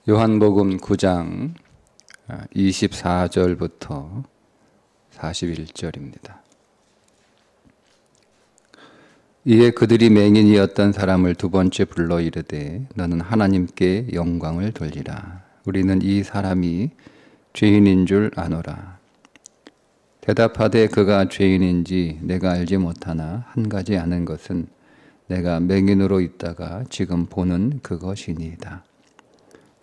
요한복음 9장 24절부터 41절입니다. 이에 그들이 맹인이었던 사람을 두 번째 불러 이르되 너는 하나님께 영광을 돌리라. 우리는 이 사람이 죄인인 줄 아노라. 대답하되 그가 죄인인지 내가 알지 못하나 한 가지 아는 것은 내가 맹인으로 있다가 지금 보는 그것이니이다.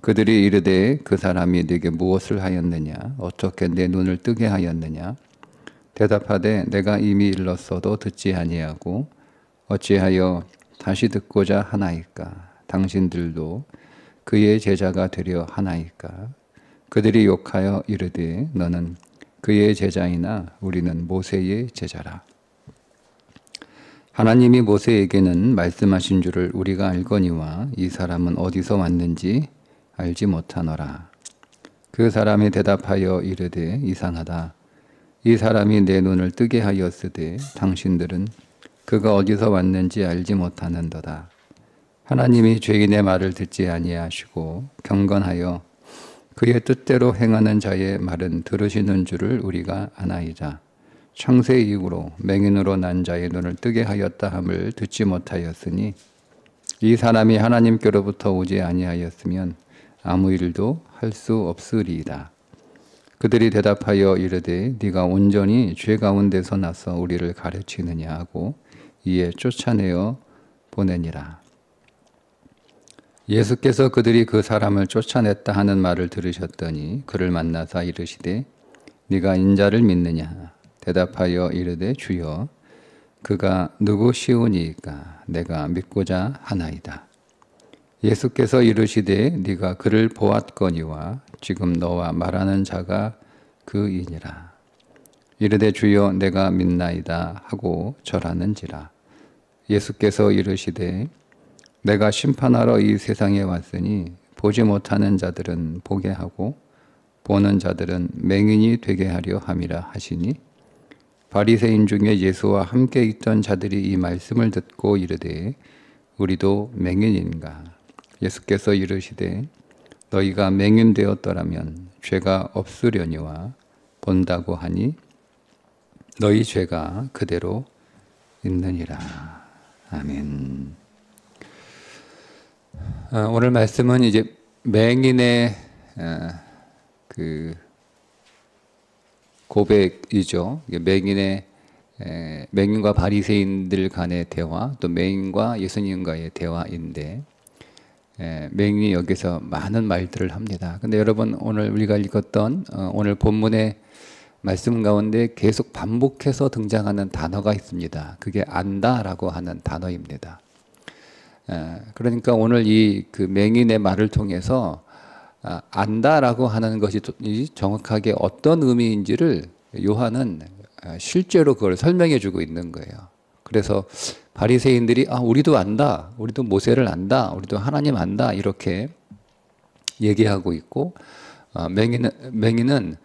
그들이 이르되 그 사람이 네게 무엇을 하였느냐? 어떻게 내 눈을 뜨게 하였느냐? 대답하되 내가 이미 일렀어도 듣지 아니하고 어찌하여 다시 듣고자 하나이까? 당신들도 그의 제자가 되려 하나이까? 그들이 욕하여 이르되 너는 그의 제자이나 우리는 모세의 제자라. 하나님이 모세에게는 말씀하신 줄을 우리가 알거니와 이 사람은 어디서 왔는지 알지 못하노라. 그 사람이 대답하여 이르되 이상하다. 이 사람이 내 눈을 뜨게 하였으되 당신들은 그가 어디서 왔는지 알지 못하는도다. 하나님이 죄인의 말을 듣지 아니하시고 경건하여 그의 뜻대로 행하는 자의 말은 들으시는 줄을 우리가 아나이다. 창세 이후로 맹인으로 난 자의 눈을 뜨게 하였다 함을 듣지 못하였으니 이 사람이 하나님께로부터 오지 아니하였으면 아무 일도 할 수 없으리이다. 그들이 대답하여 이르되 네가 온전히 죄 가운데서 나서 우리를 가르치느냐 하고 이에 쫓아내어 보내니라. 예수께서 그들이 그 사람을 쫓아냈다 하는 말을 들으셨더니 그를 만나사 이르시되 네가 인자를 믿느냐? 대답하여 이르되 주여 그가 누구시오니이까 내가 믿고자 하나이다. 예수께서 이르시되 네가 그를 보았거니와 지금 너와 말하는 자가 그이니라. 이르되 주여 내가 믿나이다 하고 절하는지라. 예수께서 이르시되 내가 심판하러 이 세상에 왔으니 보지 못하는 자들은 보게 하고 보는 자들은 맹인이 되게 하려 함이라 하시니 바리새인 중에 예수와 함께 있던 자들이 이 말씀을 듣고 이르되 우리도 맹인인가? 예수께서 이르시되 너희가 맹인 되었더라면 죄가 없으려니와 본다고 하니 너희 죄가 그대로 있느니라. 아멘. 오늘 말씀은 이제 맹인의 그 고백이죠. 맹인과 바리새인들 간의 대화, 또 맹인과 예수님과의 대화인데 맹인이 여기서 많은 말들을 합니다. 근데 여러분 오늘 우리가 읽었던 오늘 본문의 말씀 가운데 계속 반복해서 등장하는 단어가 있습니다. 그게 안다라고 하는 단어입니다. 그러니까 오늘 이 그 맹인의 말을 통해서 안다라고 하는 것이 정확하게 어떤 의미인지를 요한은 실제로 그걸 설명해 주고 있는 거예요. 그래서 바리새인들이 우리도 안다, 우리도 모세를 안다, 우리도 하나님 안다 이렇게 얘기하고 있고 맹인은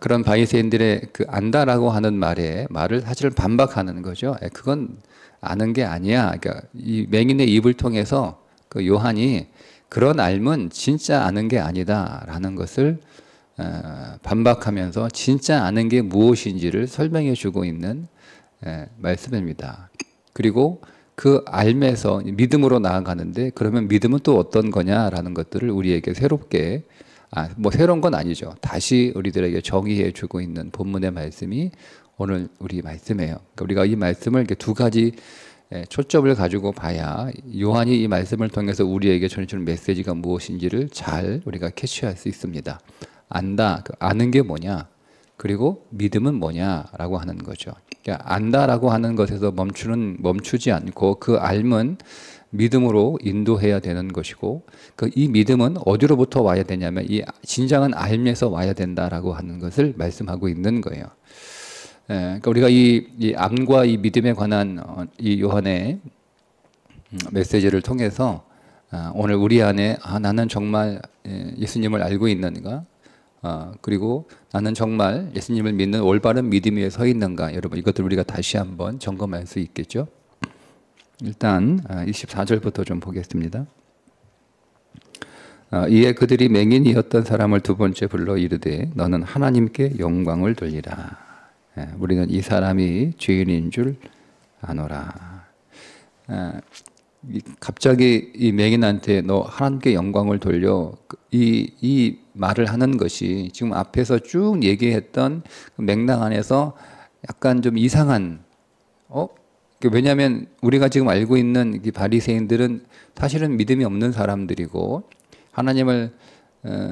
그런 바리새인들의 그 안다라고 하는 말을 사실 반박하는 거죠. 그건 아는 게 아니야. 그러니까 이 맹인의 입을 통해서 그 요한이 그런 알면 진짜 아는 게 아니다라는 것을 반박하면서 진짜 아는 게 무엇인지를 설명해 주고 있는 말씀입니다. 그리고 그 알면서 믿음으로 나아가는데 그러면 믿음은 또 어떤 거냐라는 것들을 우리에게 새롭게 뭐 새로운 건 아니죠. 다시 우리들에게 정의해 주고 있는 본문의 말씀이 오늘 우리 말씀이에요. 그러니까 우리가 이 말씀을 이렇게 두 가지 초점을 가지고 봐야 요한이 이 말씀을 통해서 우리에게 전해주는 메시지가 무엇인지를 잘 우리가 캐치할 수 있습니다. 안다, 아는 게 뭐냐? 그리고 믿음은 뭐냐라고 하는 거죠. 그러니까 안다라고 하는 것에서 멈추지 않고 그 알면 믿음으로 인도해야 되는 것이고 이 믿음은 어디로부터 와야 되냐면 이 진정한 알면서 와야 된다라고 하는 것을 말씀하고 있는 거예요. 그러니까 우리가 이 암과 이 믿음에 관한 이 요한의 메시지를 통해서 오늘 우리 안에 나는 정말 예수님을 알고 있는가? 그리고 나는 정말 예수님을 믿는 올바른 믿음 위에 서 있는가? 여러분 이것들 우리가 다시 한번 점검할 수 있겠죠? 일단 24절부터 좀 보겠습니다. 이에 그들이 맹인이었던 사람을 두 번째 불러 이르되 너는 하나님께 영광을 돌리라. 우리는 이 사람이 죄인인 줄 아노라. 갑자기 이 맹인한테 너 하나님께 영광을 돌려, 이 말을 하는 것이 지금 앞에서 쭉 얘기했던 그 맥락 안에서 약간 좀 이상한, 왜냐하면 우리가 지금 알고 있는 이 바리새인들은 사실은 믿음이 없는 사람들이고 하나님을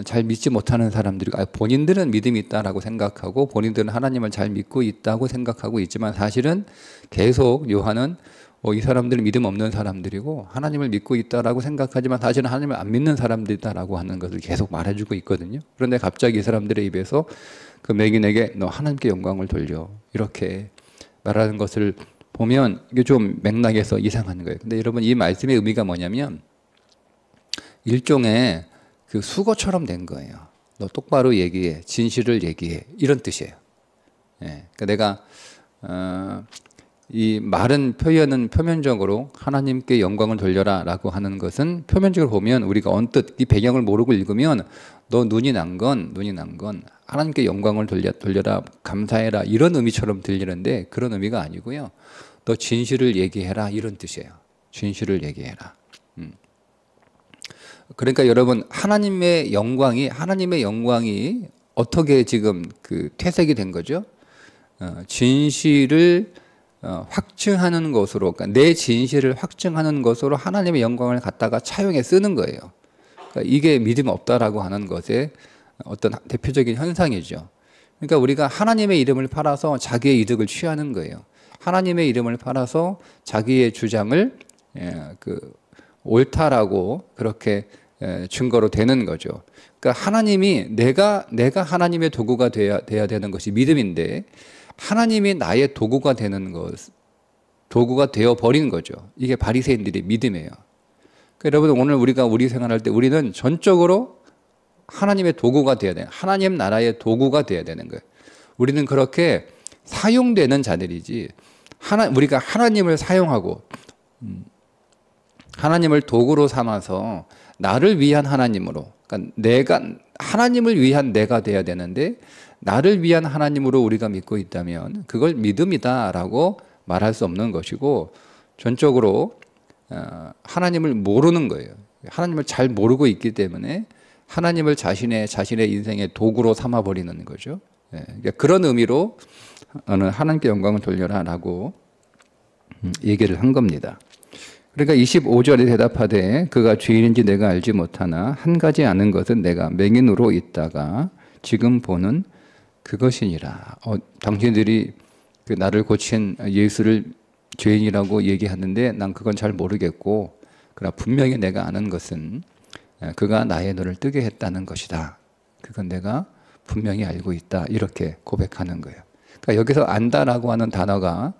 잘 믿지 못하는 사람들이고, 본인들은 믿음이 있다라고 생각하고 본인들은 하나님을 잘 믿고 있다고 생각하고 있지만 사실은 계속 요한은 이 사람들은 믿음 없는 사람들이고 하나님을 믿고 있다라고 생각하지만 사실은 하나님을 안 믿는 사람들이다라고 하는 것을 계속 말해주고 있거든요. 그런데 갑자기 이 사람들의 입에서 그 맹인에게 너 하나님께 영광을 돌려 이렇게 말하는 것을 보면 이게 좀 맥락에서 이상한 거예요. 근데 여러분, 이 말씀의 의미가 뭐냐면 일종의 그 수고처럼 된 거예요. 너 똑바로 얘기해, 진실을 얘기해, 이런 뜻이에요. 그러니까 내가 이 말은 표현은 표면적으로 하나님께 영광을 돌려라 라고 하는 것은 표면적으로 보면 우리가 언뜻 이 배경을 모르고 읽으면 너 눈이 난 건 하나님께 영광을 돌려라, 감사해라, 이런 의미처럼 들리는데 그런 의미가 아니고요. 너 진실을 얘기해라, 이런 뜻이에요. 진실을 얘기해라. 그러니까 여러분, 하나님의 영광이 어떻게 지금 그 퇴색이 된 거죠? 진실을 확증하는 것으로, 그러니까 내 진실을 확증하는 것으로 하나님의 영광을 갖다가 차용해 쓰는 거예요. 그러니까 이게 믿음 없다라고 하는 것의 어떤 대표적인 현상이죠. 그러니까 우리가 하나님의 이름을 팔아서 자기의 이득을 취하는 거예요. 하나님의 이름을 팔아서 자기의 주장을 옳다라고 그렇게 증거로 되는 거죠. 그러니까 하나님이 내가 하나님의 도구가 돼야 되는 것이 믿음인데 하나님이 나의 도구가 되는 것, 도구가 되어 버린 거죠. 이게 바리새인들의 믿음이에요. 그러니까 여러분, 오늘 우리가 우리 생활할 때 우리는 전적으로 하나님의 도구가 돼야 돼요. 하나님 나라의 도구가 돼야 되는 거예요. 우리는 그렇게 사용되는 자들이지, 우리가 하나님을 사용하고 하나님을 도구로 삼아서 나를 위한 하나님으로, 그러니까 하나님을 위한 내가 돼야 되는데 나를 위한 하나님으로 우리가 믿고 있다면 그걸 믿음이다라고 말할 수 없는 것이고, 전적으로 하나님을 모르는 거예요. 하나님을 잘 모르고 있기 때문에 하나님을 자신의 인생의 도구로 삼아버리는 거죠. 그러니까 그런 의미로 하나님께 영광을 돌려라라고 얘기를 한 겁니다. 그러니까 25절에 대답하되 그가 죄인인지 내가 알지 못하나 한 가지 아는 것은 내가 맹인으로 있다가 지금 보는 그것이니라. 당신들이 나를 고친 예수를 죄인이라고 얘기하는데 난 그건 잘 모르겠고, 그러나 분명히 내가 아는 것은 그가 나의 눈을 뜨게 했다는 것이다. 그건 내가 분명히 알고 있다. 이렇게 고백하는 거예요. 그러니까 여기서 안다라고 하는 단어가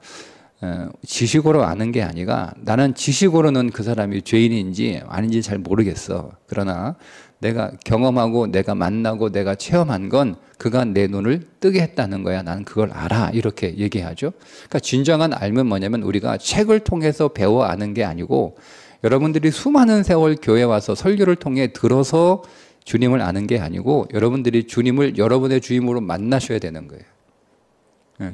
지식으로 아는 게 아니라 나는 지식으로는 그 사람이 죄인인지 아닌지 잘 모르겠어. 그러나 내가 경험하고 내가 만나고 내가 체험한 건 그가 내 눈을 뜨게 했다는 거야. 나는 그걸 알아. 이렇게 얘기하죠. 그러니까 진정한 알면 뭐냐면 우리가 책을 통해서 배워 아는 게 아니고 여러분들이 수많은 세월 교회 와서 설교를 통해 들어서 주님을 아는 게 아니고 여러분들이 주님을 여러분의 주임으로 만나셔야 되는 거예요.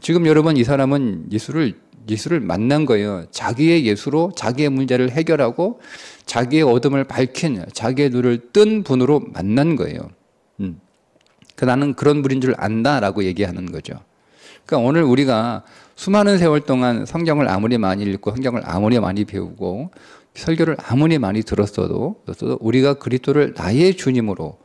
지금 여러분, 이 사람은 예수를 만난 거예요. 자기의 예수로 자기의 문제를 해결하고 자기의 어둠을 밝힌, 자기의 눈을 뜬 분으로 만난 거예요. 나는 그런 분인 줄 안다라고 얘기하는 거죠. 그러니까 오늘 우리가 수많은 세월 동안 성경을 아무리 많이 읽고 성경을 아무리 많이 배우고 설교를 아무리 많이 들었어도 우리가 그리스도를 나의 주님으로,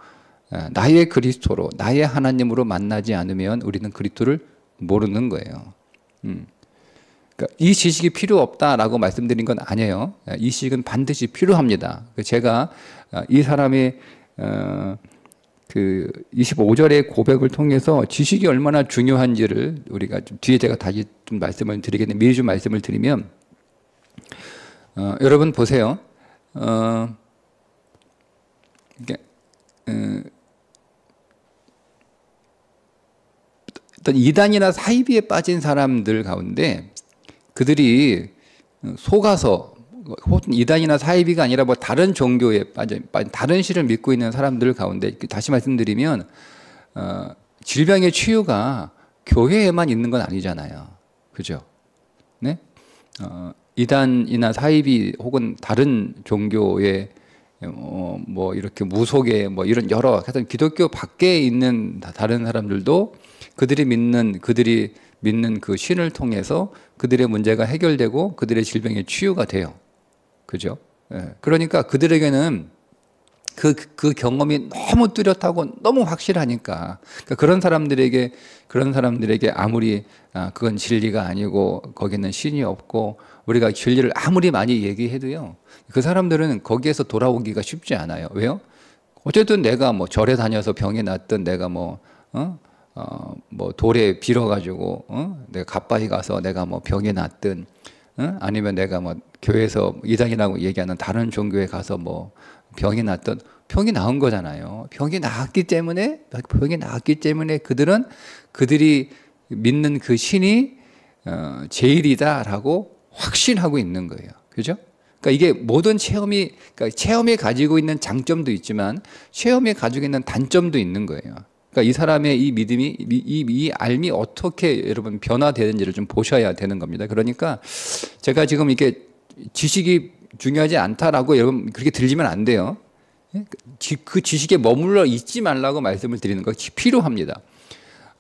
나의 그리스도로, 나의 하나님으로 만나지 않으면 우리는 그리스도를 모르는 거예요. 그러니까 이 지식이 필요 없다라고 말씀드린 건 아니에요. 이 지식은 반드시 필요합니다. 제가 이 사람의 그 25절의 고백을 통해서 지식이 얼마나 중요한지를 우리가 좀 뒤에 제가 다시 좀 말씀을 드리겠는데, 미리 좀 말씀을 드리면, 여러분 보세요. 어떤 이단이나 사이비에 빠진 사람들 가운데 그들이 속아서 혹은 이단이나 사이비가 아니라 뭐 다른 종교에 빠진 다른 신을 믿고 있는 사람들 가운데 다시 말씀드리면 질병의 치유가 교회에만 있는 건 아니잖아요. 그죠? 네? 이단이나 사이비 혹은 다른 종교의 뭐 이렇게 무속의 뭐 이런 여러 하여튼 기독교 밖에 있는 다른 사람들도 그들이 믿는 그 신을 통해서 그들의 문제가 해결되고 그들의 질병의 치유가 돼요. 그죠? 예. 그러니까 그들에게는 그 경험이 너무 뚜렷하고 너무 확실하니까 그러니까 그런 사람들에게 아무리 그건 진리가 아니고 거기는 신이 없고 우리가 진리를 아무리 많이 얘기해도요 그 사람들은 거기에서 돌아오기가 쉽지 않아요. 왜요? 어쨌든 내가 뭐 절에 다녀서 병이 났든 내가 뭐 돌에 빌어가지고 내가 갓바위 가서 내가 뭐 병이 났든 아니면 내가 뭐 교회에서 이단이라고 얘기하는 다른 종교에 가서 뭐 병이 났던 병이 나은 거잖아요. 병이 나았기 때문에 그들이 믿는 그 신이 제일이다라고 확신하고 있는 거예요. 그죠? 그러니까 이게 모든 그러니까 체험이 가지고 있는 장점도 있지만 체험이 가지고 있는 단점도 있는 거예요. 그러니까 이 사람의 이 믿음이 이 알미 어떻게 여러분 변화되는지를 좀 보셔야 되는 겁니다. 그러니까 제가 지금 이게 지식이 중요하지 않다라고 여러분 그렇게 들리면 안 돼요. 그 지식에 머물러 있지 말라고 말씀을 드리는 거 필요합니다.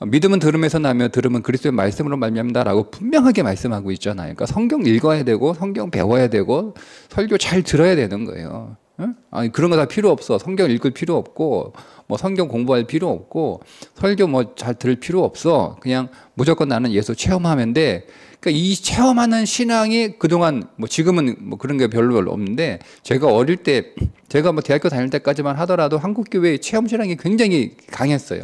믿음은 들음에서 나며 들음은 그리스도의 말씀으로 말미암다라고 분명하게 말씀하고 있잖아요. 그러니까 성경 읽어야 되고 성경 배워야 되고 설교 잘 들어야 되는 거예요. 아니 그런 거 다 필요 없어. 성경 읽을 필요 없고 뭐 성경 공부할 필요 없고 설교 뭐 잘 들을 필요 없어. 그냥 무조건 나는 예수 체험하면 돼. 그러니까 이 체험하는 신앙이 그동안 뭐 지금은 뭐 그런 게 별로 없는데 제가 어릴 때 제가 뭐 대학교 다닐 때까지만 하더라도 한국 교회의 체험 신앙이 굉장히 강했어요.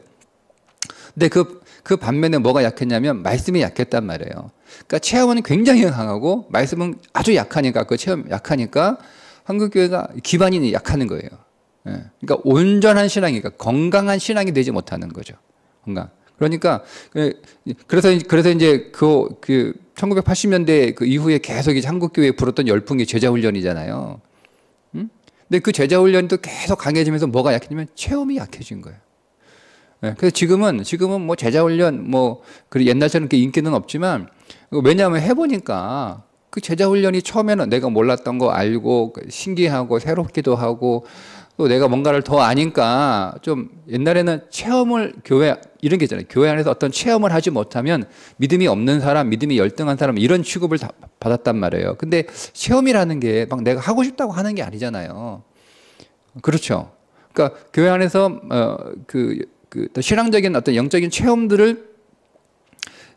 근데 그 반면에 뭐가 약했냐면 말씀이 약했단 말이에요. 그러니까 체험은 굉장히 강하고 말씀은 아주 약하니까 그 체험 약하니까 한국 교회가 기반이 약하는 거예요. 예. 그러니까 온전한 신앙이 그러니까 건강한 신앙이 되지 못하는 거죠. 건강. 그러니까 그래서 이제 그 1980년대 그 이후에 계속 이제 한국 교회에 불었던 열풍이 제자 훈련이잖아요. 근데 그 제자 훈련도 계속 강해지면서 뭐가 약해지면 체험이 약해진 거예요. 네, 그래서 지금은 뭐 제자 훈련 뭐 옛날처럼 그렇게 인기는 없지만 왜냐하면 해보니까 그 제자 훈련이 처음에는 내가 몰랐던 거 알고 신기하고 새롭기도 하고 또 내가 뭔가를 더 아니까 좀 옛날에는 체험을 이런 게 있잖아요. 교회 안에서 어떤 체험을 하지 못하면 믿음이 없는 사람, 믿음이 열등한 사람 이런 취급을 다 받았단 말이에요. 근데 체험이라는 게 막 내가 하고 싶다고 하는 게 아니잖아요. 그렇죠. 그러니까 교회 안에서 신앙적인 어떤 영적인 체험들을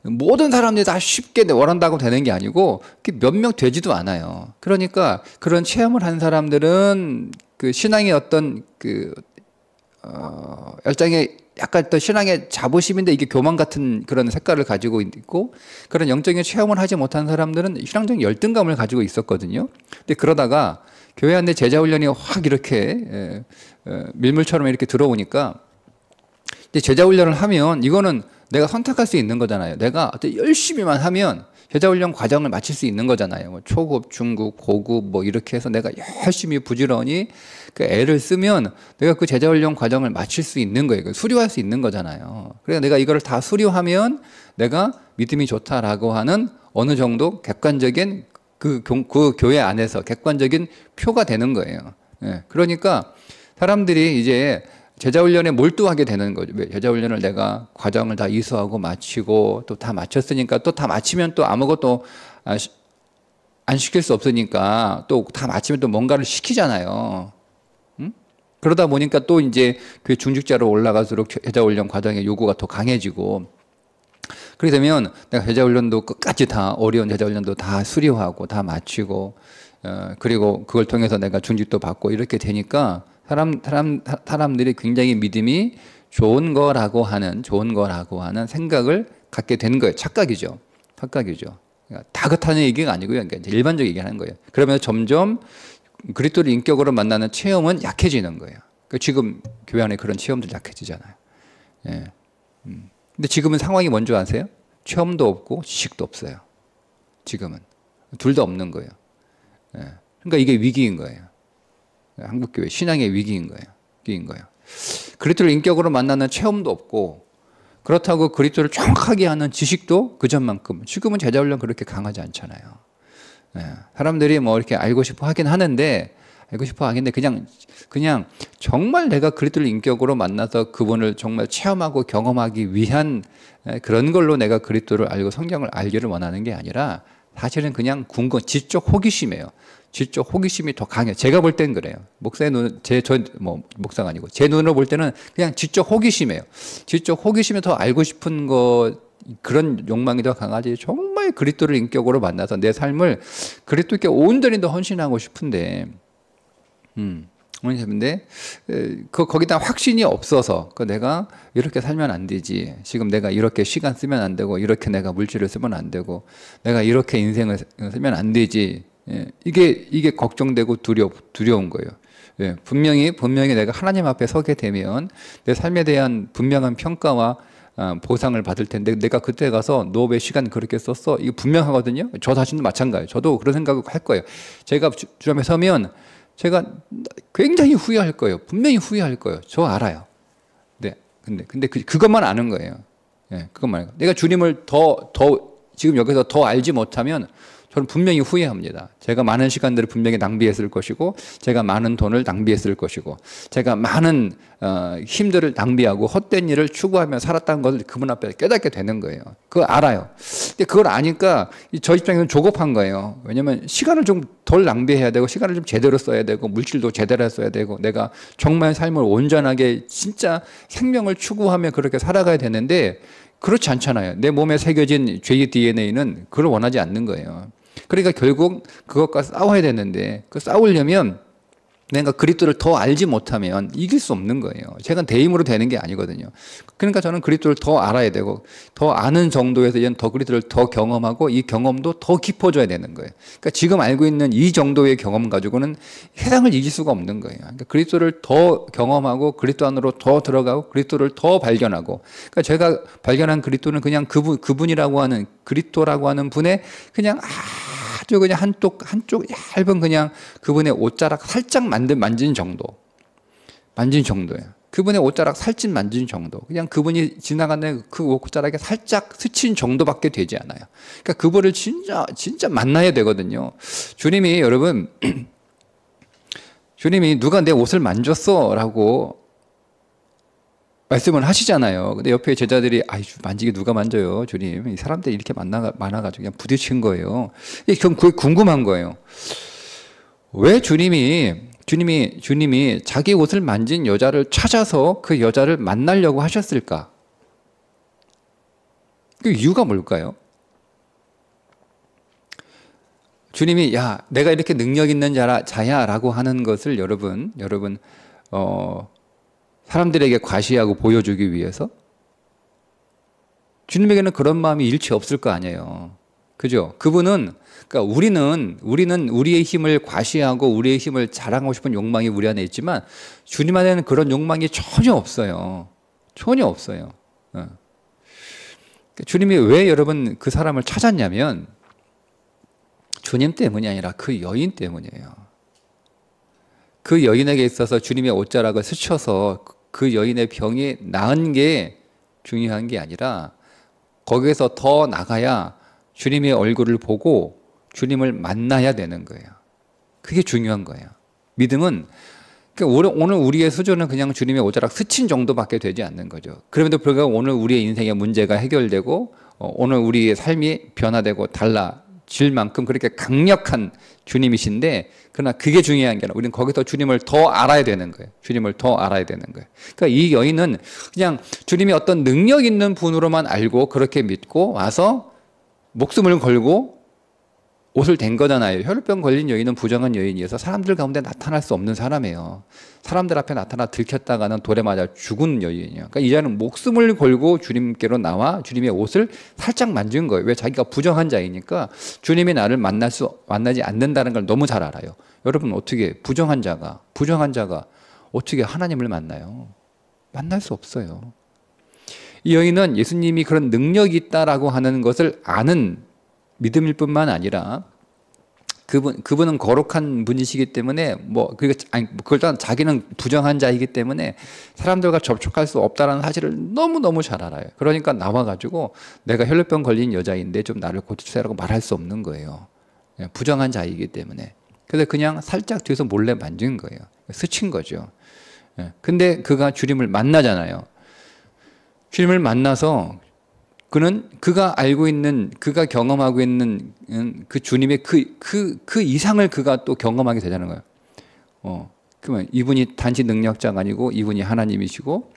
모든 사람들이 다 쉽게 원한다고 되는 게 아니고 몇 명 되지도 않아요. 그러니까 그런 체험을 한 사람들은 그 신앙의 어떤 열정에 약간 또 신앙의 자부심인데 이게 교만 같은 그런 색깔을 가지고 있고 그런 영적인 체험을 하지 못한 사람들은 신앙적인 열등감을 가지고 있었거든요. 근데 그러다가 교회 안에 제자 훈련이 확 이렇게 밀물처럼 이렇게 들어오니까 근데 제자 훈련을 하면 이거는 내가 선택할 수 있는 거잖아요. 내가 열심히만 하면 제자 훈련 과정을 마칠 수 있는 거잖아요. 뭐 초급, 중급, 고급 뭐 이렇게 해서 내가 열심히 부지런히 그 애를 쓰면 내가 그 제자 훈련 과정을 마칠 수 있는 거예요. 수료할 수 있는 거잖아요. 그래서 내가 이거를 다 수료하면 내가 믿음이 좋다라고 하는 어느 정도 객관적인 그 교회 안에서 객관적인 표가 되는 거예요. 예. 그러니까 사람들이 이제 제자훈련에 몰두하게 되는 거죠. 제자훈련을 내가 과정을 다 이수하고 마치고 또 다 마쳤으니까 또 다 마치면 또 아무것도 안 시킬 수 없으니까 또 다 마치면 또 뭔가를 시키잖아요. 그러다 보니까 또 이제 그 중직자로 올라갈수록 제자훈련 과정의 요구가 더 강해지고 그렇게 되면 내가 제자훈련도 끝까지 다 어려운 제자훈련도 다 수료하고 다 마치고 그리고 그걸 통해서 내가 중직도 받고 이렇게 되니까 사람들이 굉장히 믿음이 좋은 거라고 하는 생각을 갖게 되는 거예요. 착각이죠. 그러니까 다그타는 얘기가 아니고요. 그러니까 일반적 얘기하는 거예요. 그러면서 점점 그리스도를 인격으로 만나는 체험은 약해지는 거예요. 그러니까 지금 교회 안에 그런 체험들 약해지잖아요. 예. 근데 지금은 상황이 뭔지 아세요? 체험도 없고 지식도 없어요. 지금은 둘 다 없는 거예요. 예. 그러니까 이게 위기인 거예요. 한국교회 신앙의 위기인 거예요. 위기인 거예요. 그리스도를 인격으로 만나는 체험도 없고 그렇다고 그리스도를 정확하게 아는 지식도 그전만큼 지금은 제자 훈련 그렇게 강하지 않잖아요. 사람들이 뭐 이렇게 알고 싶어 하긴 하는데 그냥 정말 내가 그리스도를 인격으로 만나서 그분을 정말 체험하고 경험하기 위한 그런 걸로 내가 그리스도를 알고 성경을 알기를 원하는 게 아니라 사실은 그냥 지적 호기심이에요. 지적 호기심이 더 강해요. 제가 볼 땐 그래요. 목사의 눈, 목사가 아니고 제 눈으로 볼 때는 그냥 지적 호기심이에요. 지적 호기심이 더 알고 싶은 그런 욕망이 더 강하지. 정말 그리스도를 인격으로 만나서 내 삶을 그리스도께 온전히 더 헌신하고 싶은데, 근데 거기다 확신이 없어서 내가 이렇게 살면 안 되지. 지금 내가 이렇게 시간 쓰면 안 되고 이렇게 내가 물질을 쓰면 안 되고 내가 이렇게 인생을 쓰면 안 되지. 이게 걱정되고 두려운 거예요. 분명히 내가 하나님 앞에 서게 되면 내 삶에 대한 분명한 평가와 보상을 받을 텐데 내가 그때 가서 너 왜 시간 그렇게 썼어? 이거 분명하거든요. 저 자신도 마찬가지예요. 저도 그런 생각을 할 거예요. 제가 주 앞에 서면 제가 굉장히 후회할 거예요. 분명히 후회할 거예요. 저 알아요. 네. 근데 그것만 아는 거예요. 그것만 알고. 내가 주님을 지금 여기서 더 알지 못하면 저는 분명히 후회합니다. 제가 많은 시간들을 분명히 낭비했을 것이고 제가 많은 돈을 낭비했을 것이고 제가 많은 힘들을 낭비하고 헛된 일을 추구하며 살았다는 것을 그분 앞에 깨닫게 되는 거예요. 그거 알아요. 근데 그걸 아니까 저 입장에서는 조급한 거예요. 왜냐하면 시간을 좀 덜 낭비해야 되고 시간을 좀 제대로 써야 되고 물질도 제대로 써야 되고 내가 정말 삶을 온전하게 진짜 생명을 추구하며 그렇게 살아가야 되는데 그렇지 않잖아요. 내 몸에 새겨진 죄의 DNA는 그걸 원하지 않는 거예요. 그러니까 결국 그것과 싸워야 되는데 그 싸우려면 내가 그리스도를 더 알지 못하면 이길 수 없는 거예요. 제가 내 힘으로 되는 게 아니거든요. 그러니까 저는 그리스도를 더 알아야 되고 더 아는 정도에서 이제 더 그리스도를 더 경험하고 이 경험도 더 깊어져야 되는 거예요. 그러니까 지금 알고 있는 이 정도의 경험 가지고는 세상을 이길 수가 없는 거예요. 그러니까 그리스도를 더 경험하고 그리스도 안으로 더 들어가고 그리스도를 더 발견하고 그러니까 제가 발견한 그리스도는 그냥 그분이라고 하는 그리스도라고 하는 분의 그냥 아주 그냥 한쪽 얇은 그냥 그분의 옷자락 살짝 만진 정도예요. 그분의 옷자락 살짝 만진 정도. 그냥 그분이 지나가는 그 옷자락에 살짝 스친 정도밖에 되지 않아요. 그러니까 그분을 진짜 만나야 되거든요. 주님이 여러분, 주님이 누가 내 옷을 만졌어라고 말씀을 하시잖아요. 근데 옆에 제자들이 만지게 누가 만져요, 주님. 이 사람들이 이렇게 많아가지고 그냥 부딪힌 거예요. 그게 궁금한 거예요. 왜 주님이 자기 옷을 만진 여자를 찾아서 그 여자를 만나려고 하셨을까? 그 이유가 뭘까요? 주님이 내가 이렇게 능력 있는 자야라고 하는 것을 여러분 사람들에게 과시하고 보여주기 위해서 주님에게는 그런 마음이 일치 없을 거 아니에요. 그죠? 그분은 그러니까 우리는 우리의 힘을 과시하고 우리의 힘을 자랑하고 싶은 욕망이 우리 안에 있지만 주님 안에는 그런 욕망이 전혀 없어요. 전혀 없어요. 주님이 왜 여러분 그 사람을 찾았냐면 주님 때문이 아니라 그 여인 때문이에요. 그 여인에게 있어서 주님의 옷자락을 스쳐서 그 여인의 병이 나은 게 중요한 게 아니라 거기에서 더 나가야 주님의 얼굴을 보고 주님을 만나야 되는 거예요. 그게 중요한 거예요. 믿음은 그러니까 오늘 우리의 수준은 그냥 주님의 옷자락 스친 정도밖에 되지 않는 거죠. 그럼에도 불구하고 오늘 우리의 인생의 문제가 해결되고 오늘 우리의 삶이 변화되고 달라질 만큼 그렇게 강력한 주님이신데 그러나 그게 중요한 게 아니라 우리는 거기서 주님을 더 알아야 되는 거예요. 주님을 더 알아야 되는 거예요. 그러니까 이 여인은 그냥 주님이 어떤 능력 있는 분으로만 알고 그렇게 믿고 와서 목숨을 걸고 옷을 댄 거잖아요. 혈루병 걸린 여인은 부정한 여인이어서 사람들 가운데 나타날 수 없는 사람이에요. 사람들 앞에 나타나 들켰다가는 돌에 맞아 죽은 여인이에요. 그러니까 이자는 목숨을 걸고 주님께로 나와 주님의 옷을 살짝 만진 거예요. 왜? 자기가 부정한 자이니까 주님이 나를 만나지 않는다는 걸 너무 잘 알아요. 여러분 어떻게 부정한 자가 어떻게 하나님을 만나요? 만날 수 없어요. 이 여인은 예수님이 그런 능력이 있다라고 하는 것을 아는 믿음일 뿐만 아니라 그분은 거룩한 분이시기 때문에 그걸 또한 자기는 부정한 자이기 때문에 사람들과 접촉할 수 없다는 사실을 너무너무 잘 알아요. 그러니까 나와가지고 내가 혈루병 걸린 여자인데 좀 나를 고쳐주세요라고 말할 수 없는 거예요. 부정한 자이기 때문에. 그래서 그냥 살짝 뒤에서 몰래 만진 거예요. 스친 거죠. 근데 그가 주님을 만나잖아요. 주님을 만나서 그가 알고 있는, 그가 경험하고 있는 그 주님의 그 이상을 그가 또 경험하게 되자는 거예요. 그러면 이분이 단지 능력자가 아니고 이분이 하나님이시고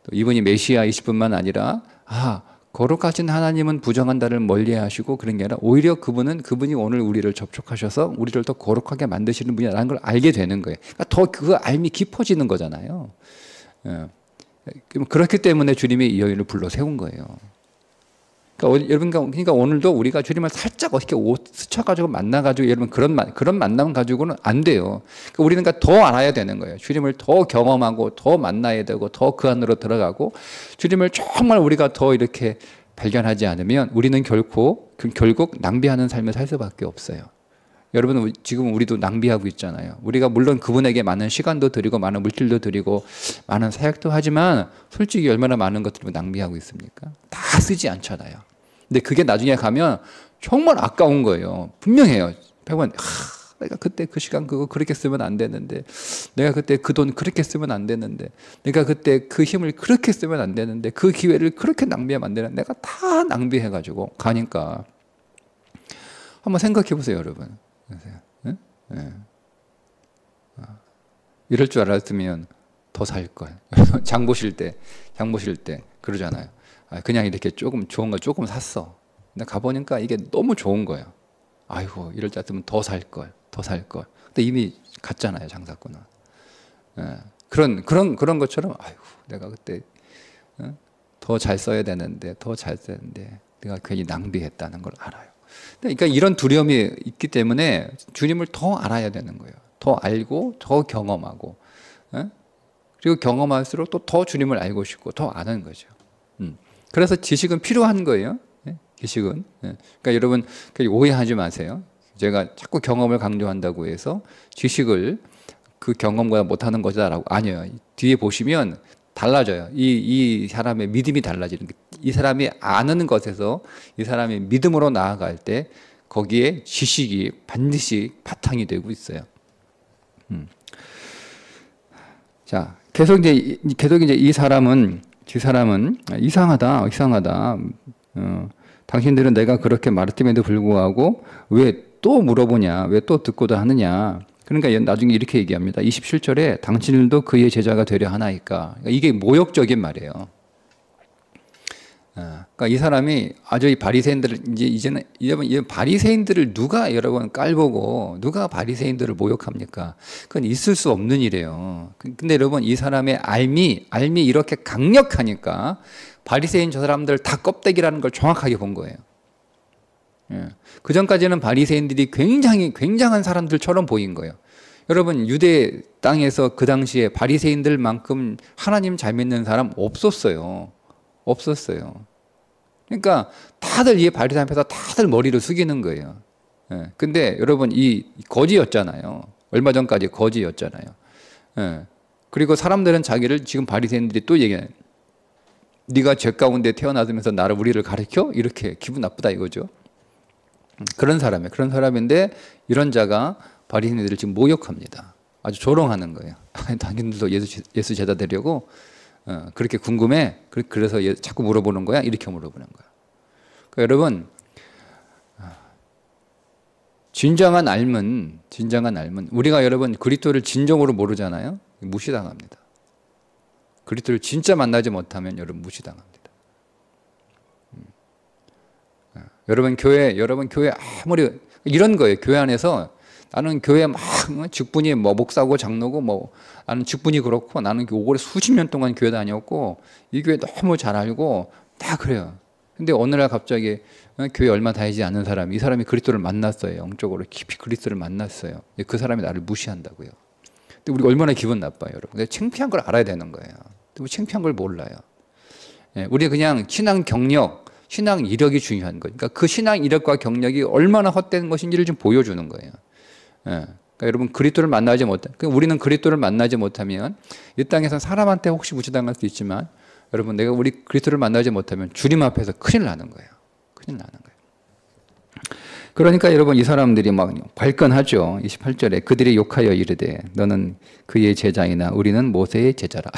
또 이분이 메시아이실 뿐만 아니라 거룩하신 하나님은 부정한 자를 멀리 하시고 그런 게 아니라 오히려 그분이 오늘 우리를 접촉하셔서 우리를 더 거룩하게 만드시는 분이라는 걸 알게 되는 거예요. 그러니까 더 그 알미 깊어지는 거잖아요. 그렇기 때문에 주님이 이 여인을 불러 세운 거예요. 그러니까 오늘도 우리가 주님을 살짝 어떻게 스쳐가지고 만나가지고 여러분 그런 만남 가지고는 안 돼요. 그러니까 우리는 더 알아야 되는 거예요. 주님을 더 경험하고 더 만나야 되고 더 그 안으로 들어가고 주님을 정말 우리가 더 이렇게 발견하지 않으면 우리는 결국 낭비하는 삶을 살 수밖에 없어요. 여러분 지금 우리도 낭비하고 있잖아요. 우리가 물론 그분에게 많은 시간도 드리고 많은 물질도 드리고 많은 사역도 하지만 솔직히 얼마나 많은 것들을 낭비하고 있습니까? 다 쓰지 않잖아요. 근데 그게 나중에 가면 정말 아까운 거예요. 분명해요. 백번 내가 그때 그 시간 그거 그렇게 쓰면 안 되는데, 내가 그때 그 돈 그렇게 쓰면 안 되는데, 내가 그때 그 힘을 그렇게 쓰면 안 되는데, 그 기회를 그렇게 낭비하면 안 되는데, 내가 다 낭비해가지고 가니까 한번 생각해 보세요, 여러분. 네? 네. 이럴 줄 알았으면 더 살 걸. 장 보실 때 그러잖아요. 그냥 이렇게 조금 좋은 거 조금 샀어. 근데 가보니까 이게 너무 좋은 거예요. 아이고, 이럴 줄 알았으면 더 살 걸. 근데 이미 갔잖아요, 장사꾼은. 그런 것처럼, 아이고, 내가 그때 더 잘 써야 되는데, 내가 괜히 낭비했다는 걸 알아요. 그러니까 이런 두려움이 있기 때문에 주님을 더 알아야 되는 거예요. 더 알고, 더 경험하고, 그리고 경험할수록 또 더 주님을 알고 싶고, 더 아는 거죠. 그래서 지식은 필요한 거예요. 지식은. 그러니까 여러분 오해하지 마세요. 제가 자꾸 경험을 강조한다고 해서 지식을 그 경험과 못하는 거다라고 아니에요. 뒤에 보시면 달라져요. 이 사람의 믿음이 달라지는 게, 이 사람이 아는 것에서 이 사람이 믿음으로 나아갈 때 거기에 지식이 반드시 바탕이 되고 있어요. 자, 계속 이제 이 사람은 이상하다. 당신들은 내가 그렇게 말했음에도 불구하고 왜 또 물어보냐, 왜 또 듣고도 하느냐. 그러니까 나중에 이렇게 얘기합니다. 27절에 당신들도 그의 제자가 되려 하나이까. 이게 모욕적인 말이에요. 그러니까 이 사람이 아주 이 바리새인들을 이제는 이 바리새인들을 누가 여러분 깔보고 누가 바리새인들을 모욕합니까? 그건 있을 수 없는 일이에요. 근데 여러분 이 사람의 알미 이렇게 강력하니까 바리새인 저 사람들 다 껍데기라는 걸 정확하게 본 거예요. 그 전까지는 바리새인들이 굉장한 사람들처럼 보인 거예요. 여러분 유대 땅에서 그 당시에 바리새인들만큼 하나님 잘 믿는 사람 없었어요. 그러니까 다들 이 바리새인 앞에서 다들 머리를 숙이는 거예요. 근데 여러분 이 거지였잖아요. 얼마 전까지 거지였잖아요. 그리고 사람들은 자기를 지금 바리새인들이 또 얘기해요. 네가 죄 가운데 태어나면서 우리를 가르쳐? 이렇게 기분 나쁘다 이거죠. 그런 사람인데 이런 자가 바리새인들을 지금 모욕합니다. 아주 조롱하는 거예요. 당신들도 예수 제자 되려고 그렇게 궁금해? 그래서 자꾸 물어보는 거야? 이렇게 물어보는 거야. 그러니까 여러분 진정한 알면 우리가 여러분 그리스도를 진정으로 모르잖아요. 무시당합니다. 그리스도를 진짜 만나지 못하면 여러분 무시당합니다. 여러분 교회 아무리 이런 거예요. 교회 안에서 나는 교회 막 직분이 목사고 장로고 나는 직분이 그렇고 나는 오래 수십 년 동안 교회 다녔고 이 교회 너무 잘 알고 다 그래요. 근데 어느 날 갑자기 교회 얼마 다니지 않는 이 사람이 그리스도를 만났어요. 영적으로 깊이 그리스도를 만났어요. 그 사람이 나를 무시한다고요. 근데 우리가 얼마나 기분 나빠요, 여러분. 근데 창피한 걸 알아야 되는 거예요. 근데 창피한 걸 몰라요. 우리 그냥 신앙 경력, 신앙 이력이 중요한 거예요. 그러니까 그 신앙 이력과 경력이 얼마나 헛된 것인지를 좀 보여주는 거예요. 그러니까 여러분 그리스도를 만나지 우리는 그리스도를 만나지 못하면 이 땅에서 사람한테 혹시 무시당할 수 있지만 여러분 내가 우리 그리스도를 만나지 못하면 주님 앞에서 큰일 나는 거예요. 큰일 나는 거예요. 그러니까 여러분 이 사람들이 막 발끈하죠. 28절에 그들이 욕하여 이르되 너는 그의 제자이나 우리는 모세의 제자라.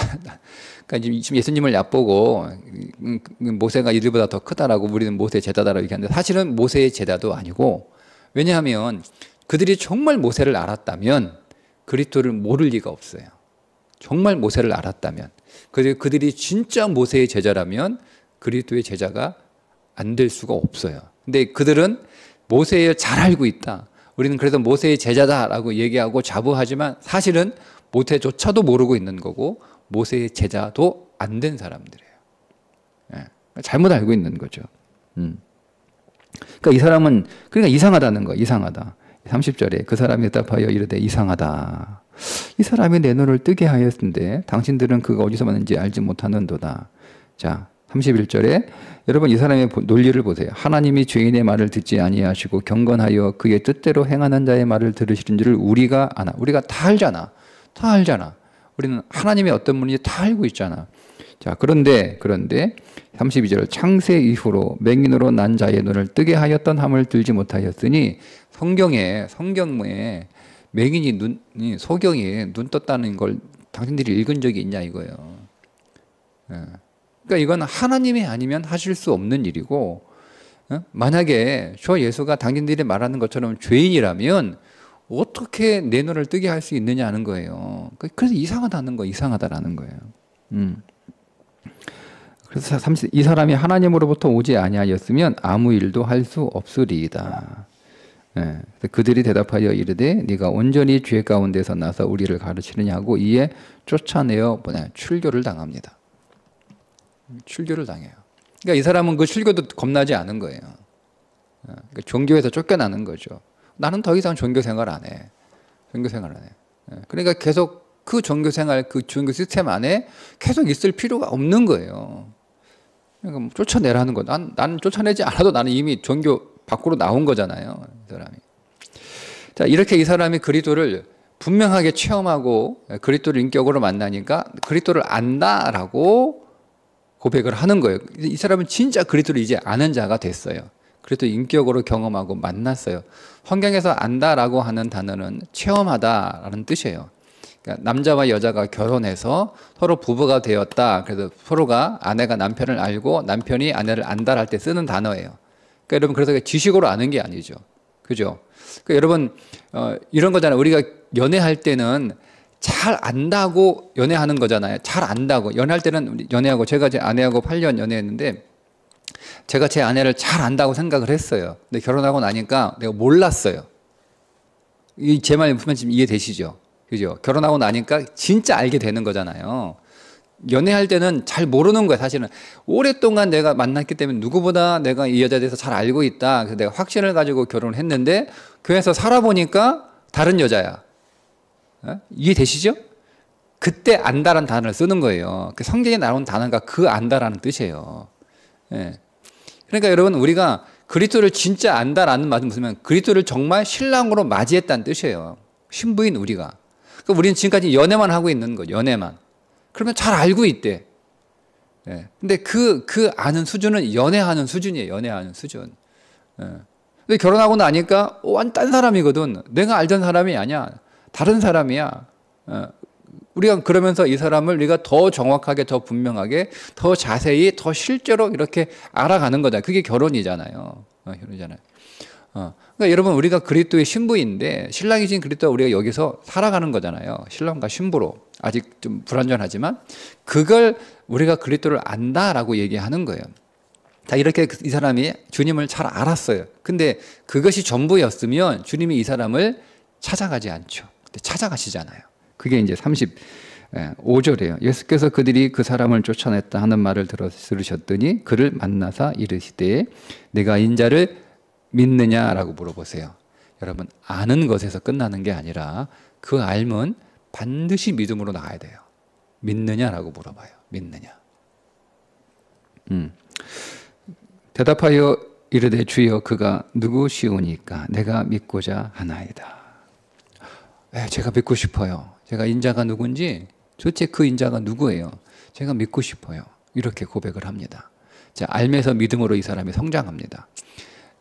그러니까 지금 예수님을 얕보고 모세가 이들보다 더 크다라고 우리는 모세의 제자다라고 얘기하는데 사실은 모세의 제자도 아니고 왜냐하면 그들이 정말 모세를 알았다면 그리스도를 모를 리가 없어요. 정말 모세를 알았다면 그들이 진짜 모세의 제자라면 그리스도의 제자가 안 될 수가 없어요. 근데 그들은 모세를 잘 알고 있다. 우리는 그래서 모세의 제자다라고 얘기하고 자부하지만 사실은 모세조차도 모르고 있는 거고 모세의 제자도 안 된 사람들이에요. 잘못 알고 있는 거죠. 그러니까 이 사람은 그러니까 이상하다는 거, 이상하다. 30절에 그 사람이 대답하여 이르되 이상하다. 이 사람이 내 눈을 뜨게 하였는데 당신들은 그가 어디서 왔는지 알지 못하는도다. 자, 31절에 여러분 이 사람의 논리를 보세요. 하나님이 죄인의 말을 듣지 아니하시고 경건하여 그의 뜻대로 행하는 자의 말을 들으시는 줄을 우리가 아나. 우리가 다 알잖아. 다 알잖아. 우리는 하나님이 어떤 분인지 다 알고 있잖아. 자, 그런데 32절 창세 이후로 맹인으로 난 자의 눈을 뜨게 하였던 함을 들지 못하였으니 성경에 맹인이 소경이 눈 떴다는 걸 당신들이 읽은 적이 있냐 이거예요. 그러니까 이건 하나님이 아니면 하실 수 없는 일이고 만약에 저 예수가 당신들이 말하는 것처럼 죄인이라면 어떻게 내 눈을 뜨게 할 수 있느냐 하는 거예요. 그래서 이상하다라는 거예요. 그래서 이 사람이 하나님으로부터 오지 아니하였으면 아무 일도 할 수 없으리이다. 그들이 대답하여 이르되 네가 온전히 죄 가운데서 나서 우리를 가르치느냐 하고 이에 쫓아내어 출교를 당합니다. 출교를 당해요. 그러니까 이 사람은 그 출교도 겁나지 않은 거예요. 그러니까 종교에서 쫓겨나는 거죠. 나는 더 이상 종교 생활 안 해. 그러니까 계속 그 종교 생활, 그 종교 시스템 안에 계속 있을 필요가 없는 거예요. 그러니까 쫓아내라는 거. 난 쫓아내지 않아도 나는 이미 종교 밖으로 나온 거잖아요. 이 사람이. 자, 이렇게 이 사람이 그리스도를 분명하게 체험하고 그리스도를 인격으로 만나니까 그리스도를 안다라고 고백을 하는 거예요. 이 사람은 진짜 그리스도를 이제 아는 자가 됐어요. 그리스도 인격으로 경험하고 만났어요. 성경에서 안다라고 하는 단어는 체험하다라는 뜻이에요. 그러니까 남자와 여자가 결혼해서 서로 부부가 되었다. 그래서 서로가 아내가 남편을 알고 남편이 아내를 안다 할 때 쓰는 단어예요. 그러니까 여러분 그래서 지식으로 아는 게 아니죠. 그죠? 그러니까 여러분 이런 거잖아요. 우리가 연애할 때는 잘 안다고 연애하는 거잖아요. 잘 안다고. 연애할 때는 연애하고 제가 제 아내하고 8년 연애했는데 제가 제 아내를 잘 안다고 생각을 했어요. 근데 결혼하고 나니까 내가 몰랐어요. 제 말 보면 지금 이해되시죠? 그죠? 결혼하고 나니까 진짜 알게 되는 거잖아요. 연애할 때는 잘 모르는 거야, 사실은. 오랫동안 내가 만났기 때문에 누구보다 내가 이 여자에 대해서 잘 알고 있다. 그래서 내가 확신을 가지고 결혼을 했는데 교회에서 살아보니까 다른 여자야. 이해되시죠? 그때 안다라는 단어를 쓰는 거예요. 성경에 나온 단어가 그 안다라는 뜻이에요. 그러니까 여러분 우리가 그리스도를 진짜 안다라는 말은 무슨 그리스도를 정말 신랑으로 맞이했다는 뜻이에요. 신부인 우리가. 그러니까 우리는 지금까지 연애만 하고 있는 거죠. 연애만. 그러면 잘 알고 있대. 근데 그 아는 수준은 연애하는 수준이에요. 연애하는 수준. 근데 결혼하고 나니까 완전 딴 사람이거든. 내가 알던 사람이 아니야. 다른 사람이야. 우리가 그러면서 이 사람을 우리가 더 정확하게, 더 분명하게, 더 자세히, 더 실제로 이렇게 알아가는 거다. 그게 결혼이잖아요. 결혼이잖아요. 그러니까 여러분 우리가 그리스도의 신부인데 신랑이신 그리스도가 우리가 여기서 살아가는 거잖아요. 신랑과 신부로. 아직 좀 불완전하지만 그걸 우리가 그리스도를 안다라고 얘기하는 거예요. 자, 이렇게 이 사람이 주님을 잘 알았어요. 근데 그것이 전부였으면 주님이 이 사람을 찾아가지 않죠. 근데 찾아가시잖아요. 그게 이제 35절이에요. 예수께서 그들이 그 사람을 쫓아냈다 하는 말을 들으셨더니 그를 만나사 이르시되 내가 인자를 믿느냐라고 물어보세요. 여러분 아는 것에서 끝나는 게 아니라 그 알면 반드시 믿음으로 나가야 돼요. 믿느냐라고 물어봐요. 믿느냐. 대답하여 이르되 주여 그가 누구시오니까 내가 믿고자 하나이다. 제가 믿고 싶어요. 제가 인자가 누군지 도대체 그 인자가 누구예요? 제가 믿고 싶어요. 이렇게 고백을 합니다. 자, 알면서 믿음으로 이 사람이 성장합니다.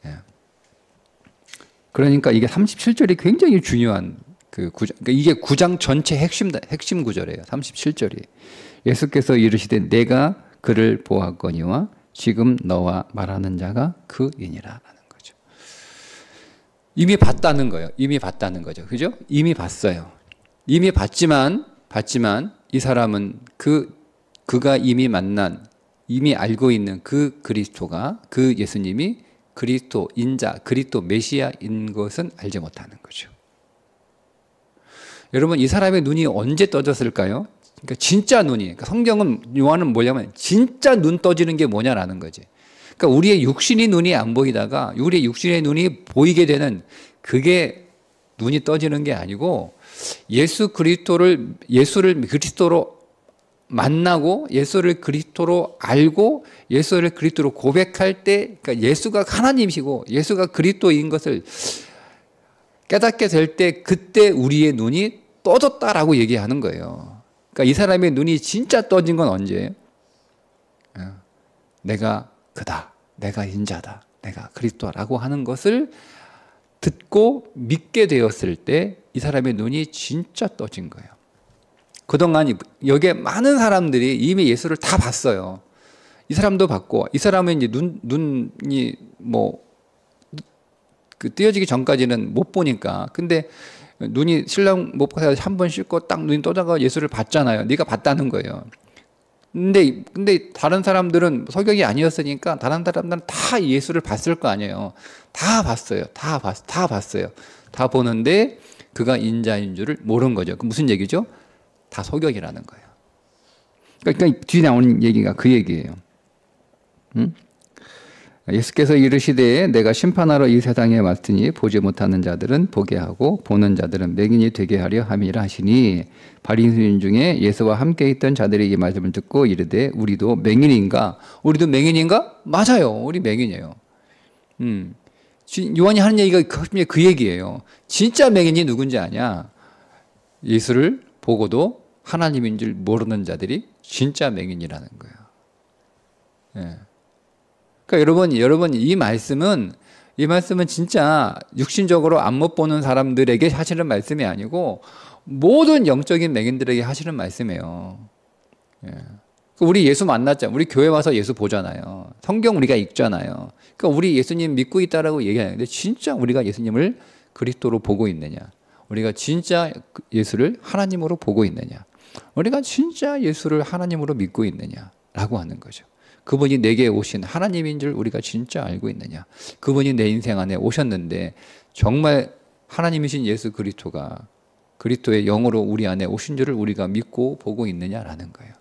예. 그러니까 이게 37절이 굉장히 중요한 그 구절, 그러니까 이게 9장 전체 핵심 구절이에요. 37절이. 예수께서 이르시되 내가 그를 보았거니와 지금 너와 말하는 자가 그이니라 라는 거죠. 이미 봤다는 거예요. 이미 봤다는 거죠. 그죠? 이미 봤어요. 이미 봤지만 이 사람은 그가 이미 만난, 이미 알고 있는 그 그리스도가, 그 예수님이 그리스도 인자, 그리스도 메시아인 것은 알지 못하는 거죠. 여러분, 이 사람의 눈이 언제 떠졌을까요? 그러니까 진짜 눈이, 그러니까 성경은, 요한은 뭐냐면 진짜 눈 떠지는 게 뭐냐라는 거지. 그러니까 우리의 육신이 눈이 안 보이다가 우리의 육신의 눈이 보이게 되는, 그게 눈이 떠지는 게 아니고 예수를 그리스도로 만나고 예수를 그리스도로 알고 예수를 그리스도로 고백할 때, 그러니까 예수가 하나님이시고 예수가 그리스도인 것을 깨닫게 될 때, 그때 우리의 눈이 떠졌다라고 얘기하는 거예요. 그러니까 이 사람의 눈이 진짜 떠진 건 언제예요? 내가 그다, 내가 인자다, 내가 그리스도라고 하는 것을 듣고 믿게 되었을 때 이 사람의 눈이 진짜 떠진 거예요. 그동안 여기에 많은 사람들이 이미 예수를 다 봤어요. 이 사람도 봤고, 이 사람은 이제 눈이 띄어지기 전까지는 못 보니까. 근데 눈이 신랑 못 봐서 한 번 씻고 딱 눈이 떠져가 예수를 봤잖아요. 네가 봤다는 거예요. 근데 다른 사람들은 소경이 아니었으니까 다른 사람들은 다 예수를 봤을 거 아니에요. 다 봤어요. 다 봤어요. 다 보는데 그가 인자인 줄을 모르는 거죠. 그 무슨 얘기죠? 다 소경이라는 거예요. 그러니까 뒤에 나오는 얘기가 그 얘기예요. 응? 예수께서 이르시되 내가 심판하러 이 세상에 왔으니 보지 못하는 자들은 보게 하고 보는 자들은 맹인이 되게 하려 함이라 하시니, 바리새인 중에 예수와 함께 있던 자들이 이 말씀을 듣고 이르되 우리도 맹인인가? 우리도 맹인인가? 맞아요. 우리 맹인이에요. 요한이 하는 얘기가 그 얘기예요. 진짜 맹인이 누군지 아냐? 예수를 보고도 하나님인 줄 모르는 자들이 진짜 맹인이라는 거예요. 예. 그러니까 여러분 이 말씀은 진짜 육신적으로 안 못 보는 사람들에게 하시는 말씀이 아니고 모든 영적인 맹인들에게 하시는 말씀이에요. 예. 우리 예수 만났잖아요. 우리 교회 와서 예수 보잖아요. 성경 우리가 읽잖아요. 그러니까 우리 예수님 믿고 있다라고 얘기하는데 진짜 우리가 예수님을 그리스도로 보고 있느냐? 우리가 진짜 예수를 하나님으로 보고 있느냐? 우리가 진짜 예수를 하나님으로 믿고 있느냐라고 하는 거죠. 그분이 내게 오신 하나님인 줄 우리가 진짜 알고 있느냐? 그분이 내 인생 안에 오셨는데 정말 하나님이신 예수 그리스도가 그리스도의 영으로 우리 안에 오신 줄을 우리가 믿고 보고 있느냐라는 거예요.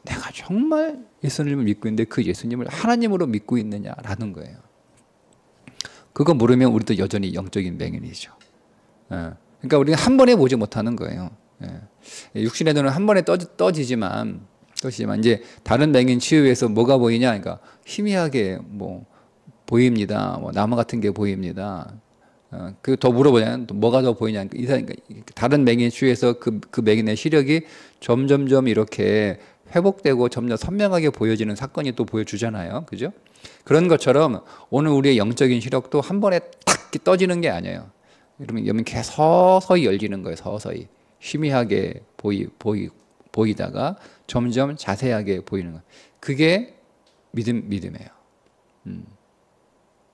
내가 정말 예수님을 믿고 있는데 그 예수님을 하나님으로 믿고 있느냐라는 거예요. 그거 모르면 우리도 여전히 영적인 맹인이죠. 그러니까 우리는 한 번에 보지 못하는 거예요. 육신의 눈은 한 번에 떠지지만 이제 다른 맹인 치유에서 뭐가 보이냐? 그러니까 희미하게 보입니다. 나무 같은 게 보입니다. 그 더 물어보냐면 뭐가 더 보이냐? 그러니까 다른 맹인 치유에서 그 맹인의 시력이 점점점 이렇게 회복되고 점점 선명하게 보여지는 사건이 또 보여주잖아요. 그죠? 그런 것처럼 오늘 우리의 영적인 시력도 한 번에 탁 떠지는 게 아니에요. 여러분 계속 서서히 열리는 거예요. 서서히 희미하게 보이다가 점점 자세하게 보이는 거예요. 그게 믿음이에요. 그러니까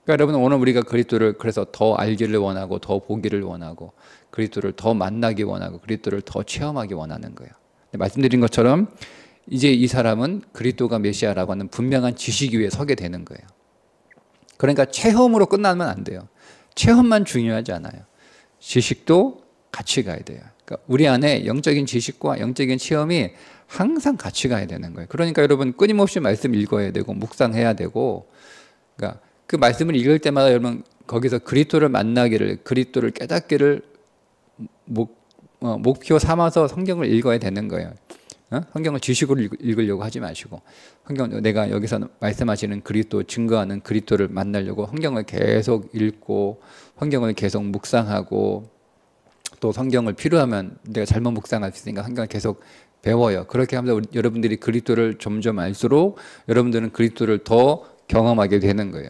여러분 오늘 우리가 그리스도를 그래서 더 알기를 원하고 더 보기를 원하고 그리스도를 더 만나기 원하고 그리스도를 더 체험하기 원하는 거예요. 말씀드린 것처럼 이제 이 사람은 그리스도가 메시아라고 하는 분명한 지식 위에 서게 되는 거예요. 그러니까 체험으로 끝나면 안 돼요. 체험만 중요하지 않아요. 지식도 같이 가야 돼요. 그러니까 우리 안에 영적인 지식과 영적인 체험이 항상 같이 가야 되는 거예요. 그러니까 여러분 끊임없이 말씀 읽어야 되고 묵상해야 되고, 그러니까 그 말씀을 읽을 때마다 여러분 거기서 그리스도를 만나기를, 그리스도를 깨닫기를 목표 삼아서 성경을 읽어야 되는 거예요. 성경을 지식으로 읽으려고 하지 마시고 내가 여기서 말씀하시는 그리스도, 증거하는 그리스도를 만나려고 성경을 계속 읽고 성경을 계속 묵상하고 또 성경을 필요하면 내가 잘못 묵상할 수 있으니까 성경을 계속 배워요. 그렇게 하면서 여러분들이 그리스도를 점점 알수록 여러분들은 그리스도를 더 경험하게 되는 거예요.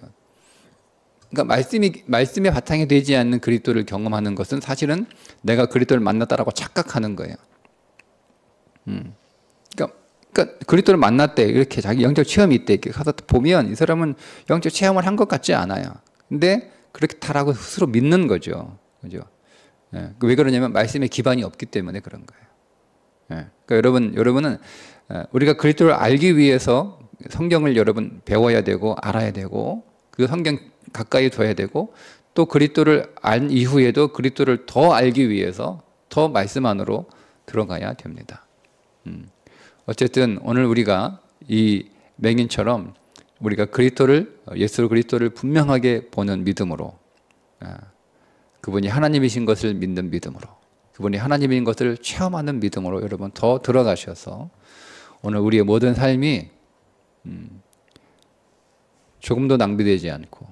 그러니까 말씀의 바탕이 되지 않는 그리스도를 경험하는 것은 사실은 내가 그리스도를 만났다라고 착각하는 거예요. 그러니까 그리스도를 만났대, 이렇게 자기 영적 체험이 있대, 이렇게 가서 보면 이 사람은 영적 체험을 한 것 같지 않아요. 근데 그렇게 다라고 스스로 믿는 거죠. 그죠? 예. 왜 그러냐면 말씀에 기반이 없기 때문에 그런 거예요. 예. 그러니까 여러분은 우리가 그리스도를 알기 위해서 성경을 여러분 배워야 되고 알아야 되고 그 성경 가까이 둬야 되고 또 그리스도를 알 이후에도 그리스도를 더 알기 위해서 더 말씀 안으로 들어가야 됩니다. 어쨌든 오늘 우리가 이 맹인처럼 우리가 예수 그리스도를 분명하게 보는 믿음으로, 그분이 하나님이신 것을 믿는 믿음으로, 그분이 하나님인 것을 체험하는 믿음으로 여러분 더 들어가셔서 오늘 우리의 모든 삶이 조금도 낭비되지 않고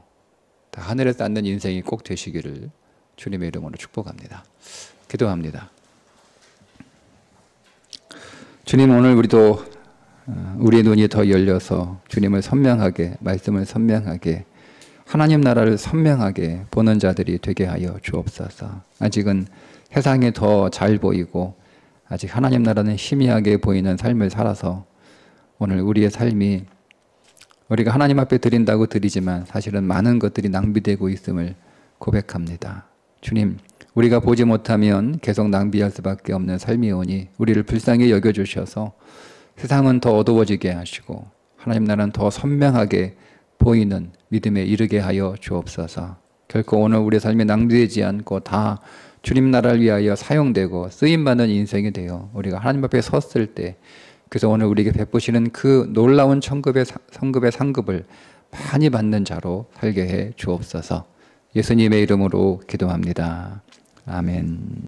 다 하늘에 쌓는 인생이 꼭 되시기를 주님의 이름으로 축복합니다. 기도합니다. 주님, 오늘 우리도 우리의 눈이 더 열려서 주님을 선명하게, 말씀을 선명하게, 하나님 나라를 선명하게 보는 자들이 되게 하여 주옵소서. 아직은 세상에 더 잘 보이고 아직 하나님 나라는 희미하게 보이는 삶을 살아서 오늘 우리의 삶이 우리가 하나님 앞에 드린다고 드리지만 사실은 많은 것들이 낭비되고 있음을 고백합니다. 주님, 우리가 보지 못하면 계속 낭비할 수밖에 없는 삶이오니 우리를 불쌍히 여겨주셔서 세상은 더 어두워지게 하시고 하나님 나라는 더 선명하게 보이는 믿음에 이르게 하여 주옵소서. 결코 오늘 우리의 삶이 낭비되지 않고 다 주님 나라를 위하여 사용되고 쓰임받는 인생이 되어 우리가 하나님 앞에 섰을 때, 그래서 오늘 우리에게 베푸시는 그 놀라운 성급의 상급을 많이 받는 자로 살게 해 주옵소서. 예수님의 이름으로 기도합니다. 아멘.